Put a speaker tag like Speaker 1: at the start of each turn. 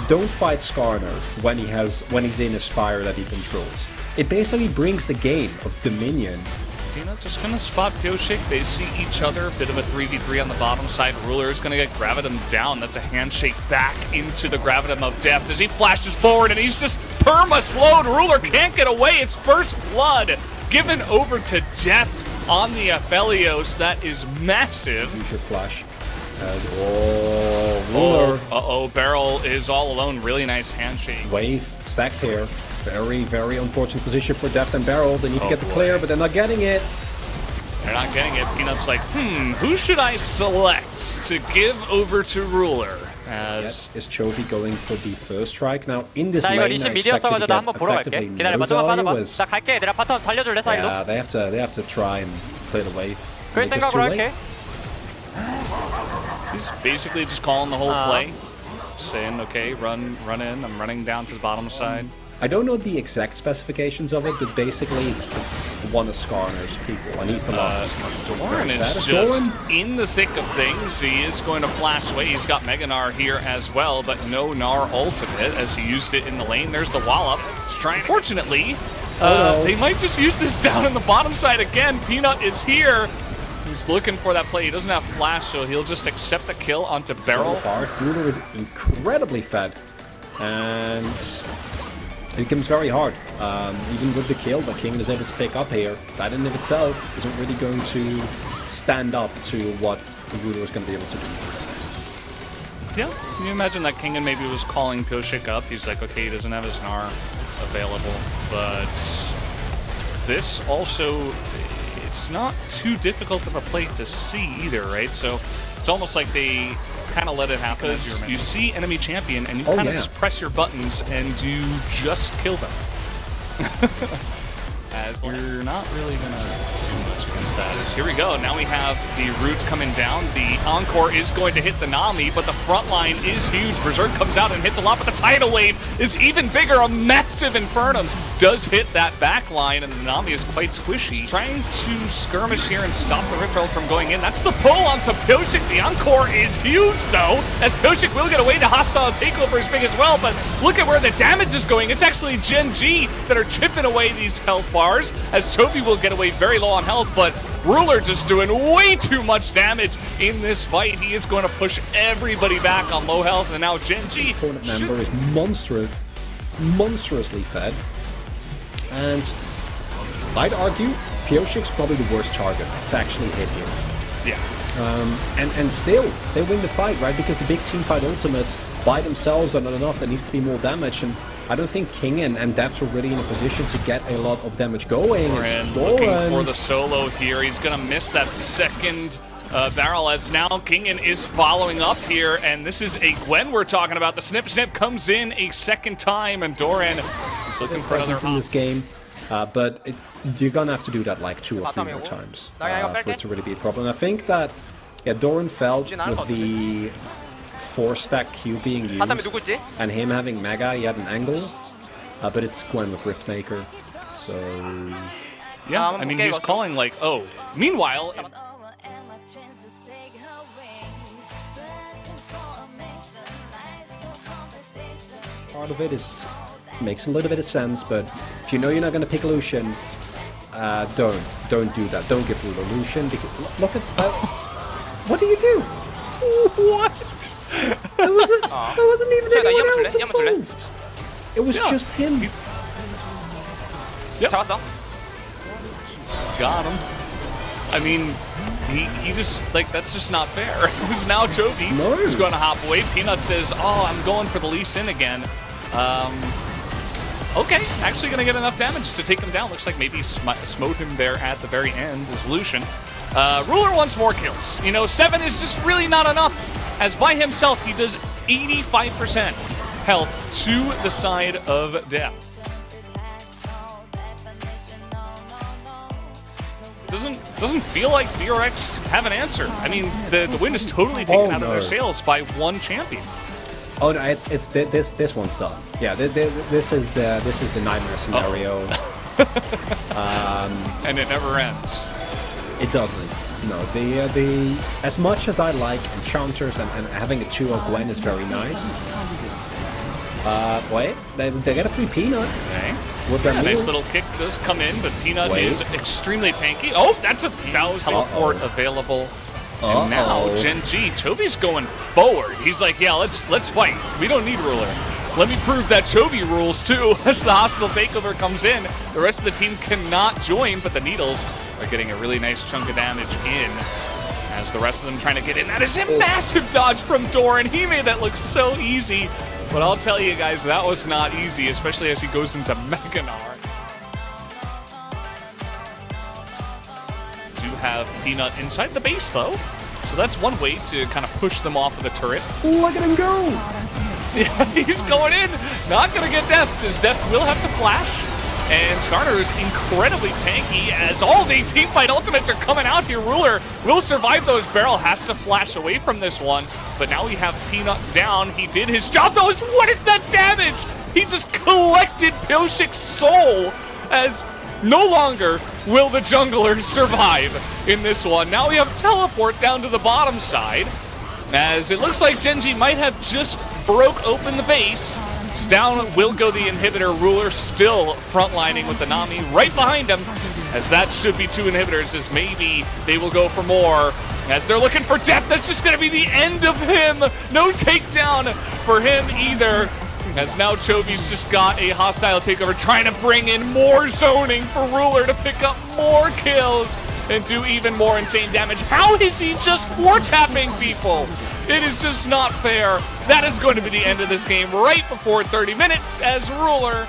Speaker 1: don't fight Skarner when he's in a spire that he controls. It basically brings the game of Dominion.
Speaker 2: Peanut just gonna spot Pioshik. They see each other. Bit of a 3v3 on the bottom side. Ruler is gonna get Gravitum down. That's a handshake back into the Gravitum of Death as he flashes forward and he's just perma-slowed. Ruler can't get away. It's first blood given over to Death on the Aphelios. That is massive.
Speaker 1: You should flash. Ruler.
Speaker 2: Uh-oh, Barrel is all alone. Really nice handshake.
Speaker 1: Wave, stacked here. Very, very unfortunate position for Deft and Barrel. They need to get the clear, but they're not getting it.
Speaker 2: They're not getting it. Peanut's like, who should I select to give over to Ruler? As
Speaker 1: is Chovy going for the first strike? Now, in this lane, I
Speaker 3: 리신
Speaker 1: expect to get effectively no value as...
Speaker 3: 갈게. 내가 바텀 달려줄래, 사이로?
Speaker 1: Yeah, they have to try and play the wave.
Speaker 3: 그럴 생각으로 할게.
Speaker 2: He's basically just calling the whole play. Saying, okay, run in. I'm running down to the bottom side.
Speaker 1: I don't know the exact specifications of it, but basically it's one of Skarner's people, and he's the last one. So
Speaker 2: Doran is just in the thick of things. He is going to flash away. He's got Mega Gnar here as well, but no Gnar ultimate as he used it in the lane. There's the wallop. Fortunately, they might just use this down in the bottom side again. Peanut is here. He's looking for that play. He doesn't have flash, so he'll just accept the kill onto Barrel.
Speaker 1: Ruler is incredibly fed, and it becomes very hard. Even with the kill that King is able to pick up here, that in of itself isn't really going to stand up to what Ruler is going to be able to do.
Speaker 2: Yeah, can you imagine that Kingan maybe was calling Pioshik up? He's like, okay, he doesn't have his Gnar available, but this also, it's not too difficult of a play to see either, right? So it's almost like they kind of let it happen because you see enemy champion and you kind of just press your buttons and you just kill them. As you're not really gonna do much against that. As here we go. Now we have the roots coming down. The Encore is going to hit the Nami, but the front line is huge. Berserk comes out and hits a lot, but the tidal wave is even bigger. A massive Infernum does hit that back line, and the Nami is quite squishy. Trying to skirmish here and stop the Riftwell from going in. That's the pull onto Pioshik. The Encore is huge, though, as Pioshik will get away. The hostile takeover is big as well, but look at where the damage is going. It's actually Gen G that are chipping away these health bars, as Chovy will get away very low on health, but Ruler just doing way too much damage in this fight. He is going to push everybody back on low health, and now Gen G.
Speaker 1: The opponent member is monstrously fed, and I'd argue Pioshik's probably the worst target to actually hit here.
Speaker 2: Yeah.
Speaker 1: And still, they win the fight, right? Because the big team fight ultimates by themselves are not enough. There needs to be more damage, and I don't think King and Devs are really in a position to get a lot of damage going.
Speaker 2: Looking for the solo here. He's going to miss that second barrel, as now Kingen is following up here, and this is a Gwen we're talking about. The snip comes in a second time, and Doran is looking for another
Speaker 1: in this game. But you're going to have to do that like 2 or 3 more times for it to really be a problem. I think that Doran felt with the 4-stack Q being used, and him having Mega, he had an angle, but it's Gwen with Riftmaker, so...
Speaker 2: Yeah, I mean, he's calling like, oh. Meanwhile...
Speaker 1: Part of it makes a little bit of sense, but if you know you're not going to pick Lucian, don't do that. Don't give Ruler Lucian, because look at that. What do you do? What? There wasn't even anyone else involved. It was just him.
Speaker 2: Yep. Got him. I mean, he just, like, that's just not fair. It's now Chovy who's going to hop away. Peanut says, oh, I'm going for the Lee Sin again. Okay, actually going to get enough damage to take him down. Looks like maybe smote him there at the very end is Lucian. Ruler wants more kills. You know, 7 is just really not enough, as by himself he does 85% health to the side of Death. Doesn't feel like DRX have an answer. I mean, the wind is totally taken out of their sails by one champion.
Speaker 1: Oh no, it's this one's done. Yeah, this is the nightmare scenario.
Speaker 2: And it never ends.
Speaker 1: It doesn't. No, as much as I like enchanters and having a 2 of Gwen is very nice. Wait, they get a free Peanut.
Speaker 2: Okay.
Speaker 1: With their
Speaker 2: Nice
Speaker 1: meal.
Speaker 2: little kick does come in, but Peanut
Speaker 1: Wait.
Speaker 2: is extremely tanky. Oh, that's a teleport available. And now Gen G, Chovy's going forward. He's like, yeah, let's fight. We don't need Ruler. Let me prove that Chovy rules too. As the hostile takeover comes in, the rest of the team cannot join, but the Needles are getting a really nice chunk of damage in. As the rest of them trying to get in. That is a massive dodge from Doran. He made that look so easy. But I'll tell you guys, that was not easy, especially as he goes into Meganar. Do have Peanut inside the base, though. So that's one way to kind of push them off of the turret.
Speaker 1: Look at him go!
Speaker 2: Yeah, he's going in. Not going to get Death, because Death will have to flash. And Skarner is incredibly tanky as all the teamfight ultimates are coming out here. Ruler will survive those. Barrel has to flash away from this one. But now we have Peanut down. He did his job. What is that damage? He just collected Pyoshik's soul as no longer will the jungler survive in this one. Now we have teleport down to the bottom side as it looks like Gen G might have just broke open the base. Down will go the inhibitor. Ruler still frontlining with the Nami right behind him, as that should be 2 inhibitors, as maybe they will go for more. As they're looking for Death, that's just going to be the end of him. No takedown for him either, as now Chovy's just got a hostile takeover, trying to bring in more zoning for Ruler to pick up more kills and do even more insane damage. How is he just 4-tapping people? It is just not fair. That is going to be the end of this game right before 30 minutes as Ruler